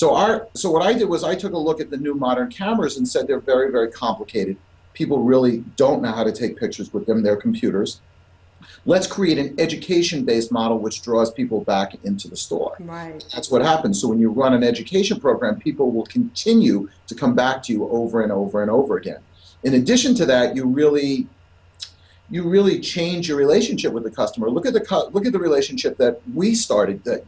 So what I did was I took a look at the new modern cameras and said they're very, very complicated. People really don't know how to take pictures with them, their computers. Let's create an education-based model which draws people back into the store. Right. That's what happens. So when you run an education program, people will continue to come back to you over and over and over again. In addition to that, you really change your relationship with the customer. Look at the relationship that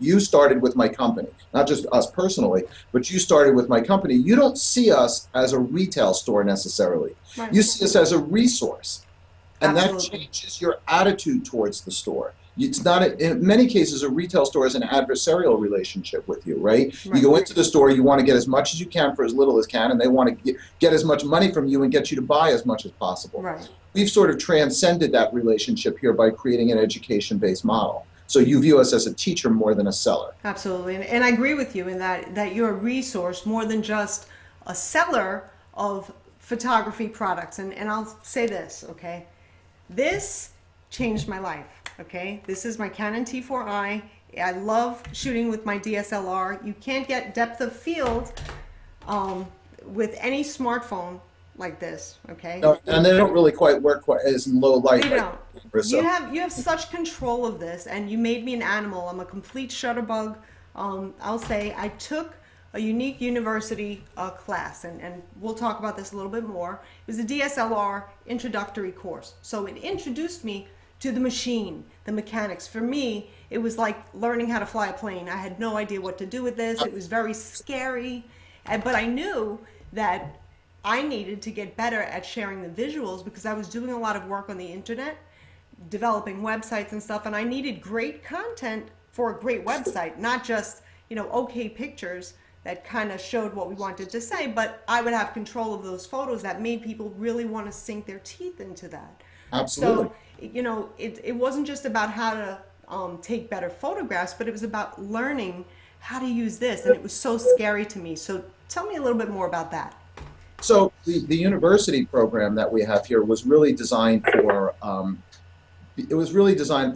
you started with my company, not just us personally, but you started with my company. You don't see us as a retail store necessarily. Right. You see us as a resource, and Absolutely. that changes your attitude towards the store. It's not, in many cases, a retail store is an adversarial relationship with you, right? Right. You go into the store, you want to get as much as you can for as little as can, and they want to get as much money from you and get you to buy as much as possible. Right. We've sort of transcended that relationship here by creating an education-based model. So you view us as a teacher more than a seller. Absolutely. And I agree with you in that you're a resource more than just a seller of photography products. And I'll say this, okay? This changed my life, okay? This is my Canon T4i. I love shooting with my DSLR. You can't get depth of field with any smartphone like this, okay? No, and they don't really quite work quite as in low light. They don't. So. You have such control of this, and you made me an animal. I'm a complete shutterbug. I'll say I took a unique university class, and we'll talk about this a little bit more. It was a DSLR introductory course. So it introduced me to the machine, the mechanics. For me, it was like learning how to fly a plane. I had no idea what to do with this. It was very scary, but I knew that I needed to get better at sharing the visuals because I was doing a lot of work on the internet, developing websites and stuff, and I needed great content for a great website, not just, okay pictures that kind of showed what we wanted to say, but I would have control of those photos that made people really want to sink their teeth into that. Absolutely. So, it wasn't just about how to take better photographs, but it was about learning how to use this, and it was so scary to me. So tell me a little bit more about that. So the university program that we have here was really designed for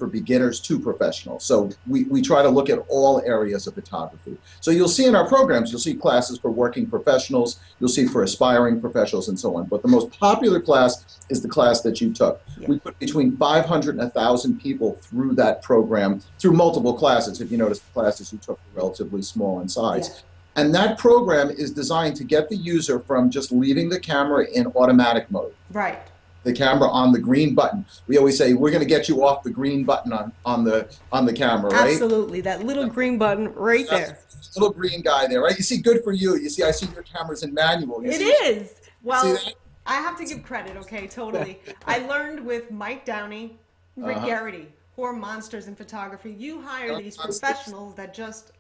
beginners to professionals. So we try to look at all areas of photography. So you'll see in our programs, you'll see classes for working professionals, you'll see for aspiring professionals and so on. But the most popular class is the class that you took. Yeah. We put between 500 and 1,000 people through that program, through multiple classes. If you notice, the classes you took were relatively small in size. Yeah. And that program is designed to get the user from just leaving the camera in automatic mode. Right. The camera on the green button. We always say we're going to get you off the green button on the camera, right? Absolutely, that little green button right there. Little green guy there, right? You see, good for you. You see, I see your camera's in manual. It is. Well, I have to give credit, okay, totally. I learned with Mike Downey, Rick Garrity, who are monsters in photography. You hire these professionals that just,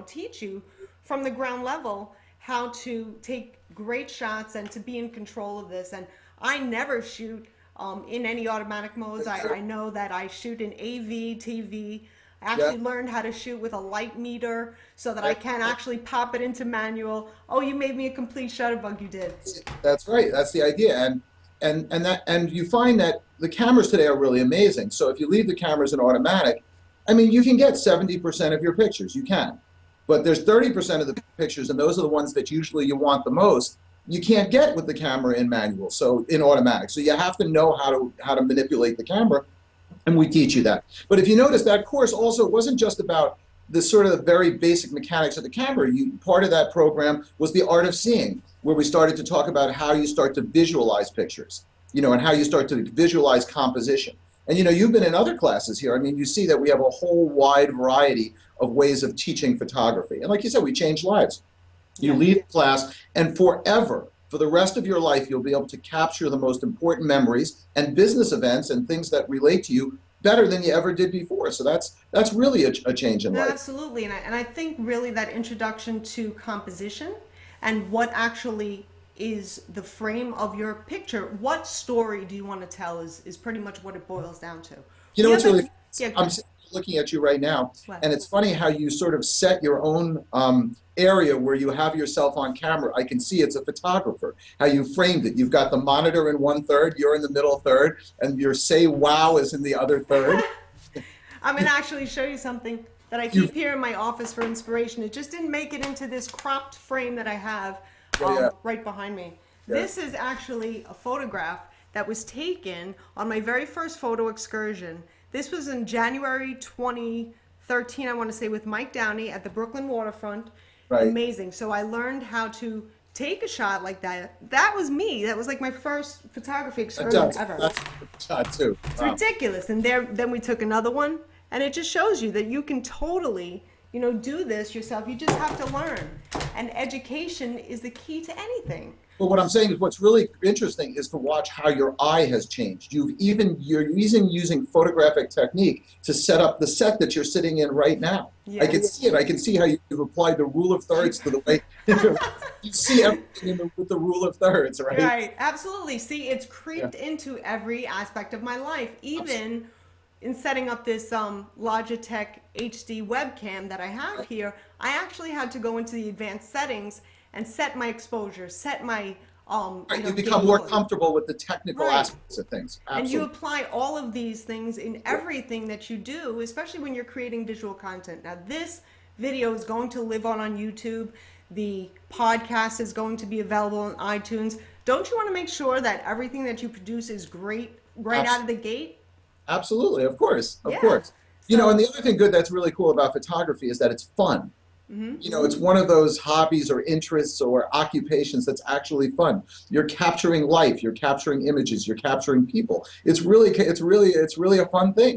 teach you from the ground level how to take great shots and to be in control of this. And I never shoot in any automatic modes. I know that I shoot in AV, TV. I actually learned how to shoot with a light meter so that I can actually pop it into manual. Oh, you made me a complete shutterbug, you did. That's right. That's the idea. And you find that the cameras today are really amazing. So if you leave the cameras in automatic, I mean, you can get 70% of your pictures. You can. But there's 30% of the pictures, and those are the ones that usually you want the most, you can't get with the camera in manual, so in automatic. So you have to know how to manipulate the camera, and we teach you that. But if you notice, that course also wasn't just about the sort of the very basic mechanics of the camera. Part of that program was the art of seeing, where we started to talk about how you start to visualize pictures, and how you start to visualize composition. And you've been in other classes here. I mean, you see that we have a whole wide variety of ways of teaching photography. And like you said, we change lives. You leave class, and forever, for the rest of your life, you'll be able to capture the most important memories and business events and things that relate to you better than you ever did before. So that's really a change in life. Absolutely. And I think really that introduction to composition and what actually is the frame of your picture, what story do you want to tell is pretty much what it boils down to. What's really, I'm looking at you right now, and it's funny how you sort of set your own area where you have yourself on camera. I can see it's a photographer, how you framed it. You've got the monitor in one third, you're in the middle third, and your say wow is in the other third. I'm going to actually show you something. that I keep here in my office for inspiration. It just didn't make it into this cropped frame that I have right behind me. Yeah. This is actually a photograph that was taken on my very first photo excursion. This was in January 2013, I want to say, with Mike Downey at the Brooklyn waterfront. Right. Amazing. So I learned how to take a shot like that. That was me. That was like my first photography excursion ever. That's a good shot too. It's ridiculous. And then we took another one, and it just shows you that you can totally, do this yourself. You just have to learn. And education is the key to anything. But what I'm saying is, what's really interesting is to watch how your eye has changed. You're using photographic technique to set up the set that you're sitting in right now. Yeah. I can see it. I can see how you've applied the rule of thirds to the way you see everything with the rule of thirds, right? Right. Absolutely. See, it's creeped into every aspect of my life, even in setting up this Logitech HD webcam that I have here. I actually had to go into the advanced settings and set my exposure, set my you become more comfortable with the technical aspects of things. Absolutely. And you apply all of these things in everything that you do, especially when you're creating visual content. Now, this video is going to live on YouTube. The podcast is going to be available on iTunes. Don't you want to make sure that everything that you produce is great out of the gate? Absolutely, of course, of course. So, and the other thing good that's really cool about photography is that it's fun. It's one of those hobbies or interests or occupations that's actually fun. You're capturing life, you're capturing images, you're capturing people. It's really a fun thing.